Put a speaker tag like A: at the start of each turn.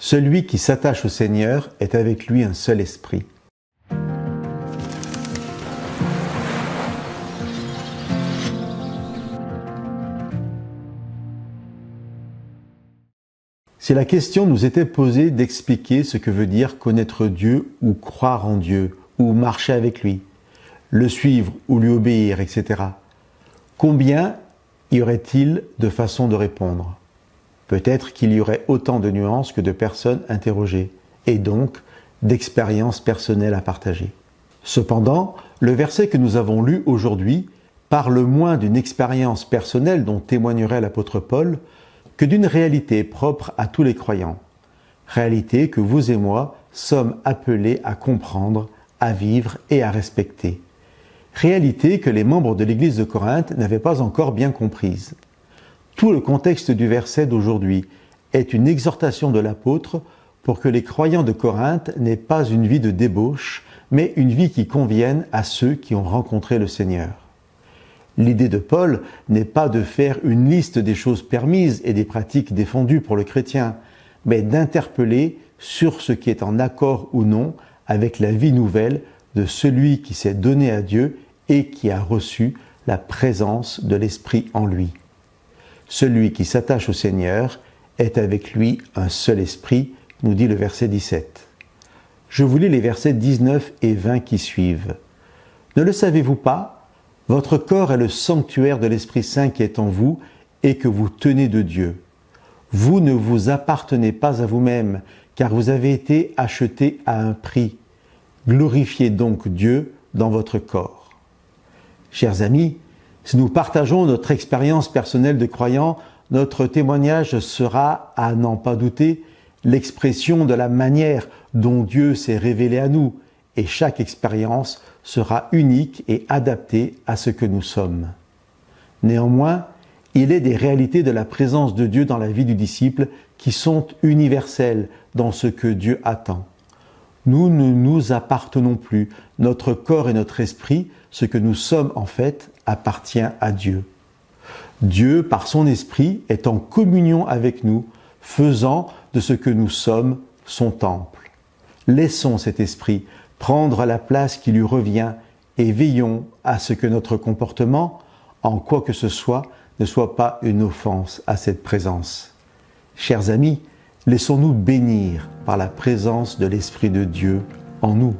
A: Celui qui s'attache au Seigneur est avec lui un seul esprit. Si la question nous était posée d'expliquer ce que veut dire connaître Dieu ou croire en Dieu, ou marcher avec lui, le suivre ou lui obéir, etc., combien y aurait-il de façons de répondre ? Peut-être qu'il y aurait autant de nuances que de personnes interrogées, et donc d'expériences personnelles à partager. Cependant, le verset que nous avons lu aujourd'hui parle moins d'une expérience personnelle dont témoignerait l'apôtre Paul que d'une réalité propre à tous les croyants. Réalité que vous et moi sommes appelés à comprendre, à vivre et à respecter. Réalité que les membres de l'Église de Corinthe n'avaient pas encore bien comprise. Tout le contexte du verset d'aujourd'hui est une exhortation de l'apôtre pour que les croyants de Corinthe n'aient pas une vie de débauche, mais une vie qui convienne à ceux qui ont rencontré le Seigneur. L'idée de Paul n'est pas de faire une liste des choses permises et des pratiques défendues pour le chrétien, mais d'interpeller sur ce qui est en accord ou non avec la vie nouvelle de celui qui s'est donné à Dieu et qui a reçu la présence de l'Esprit en lui. Celui qui s'attache au Seigneur est avec lui un seul esprit, nous dit le verset 17. Je vous lis les versets 19 et 20 qui suivent. Ne le savez-vous pas ? Votre corps est le sanctuaire de l'Esprit Saint qui est en vous et que vous tenez de Dieu. Vous ne vous appartenez pas à vous-même, car vous avez été achetés à un prix. Glorifiez donc Dieu dans votre corps. Chers amis, si nous partageons notre expérience personnelle de croyant, notre témoignage sera, à n'en pas douter, l'expression de la manière dont Dieu s'est révélé à nous, et chaque expérience sera unique et adaptée à ce que nous sommes. Néanmoins, il est des réalités de la présence de Dieu dans la vie du disciple qui sont universelles dans ce que Dieu attend. Nous ne nous appartenons plus, notre corps et notre esprit, ce que nous sommes en fait, appartient à Dieu. Dieu, par son esprit, est en communion avec nous, faisant de ce que nous sommes son temple. Laissons cet esprit prendre la place qui lui revient et veillons à ce que notre comportement, en quoi que ce soit, ne soit pas une offense à cette présence. Chers amis, laissons-nous bénir par la présence de l'Esprit de Dieu en nous.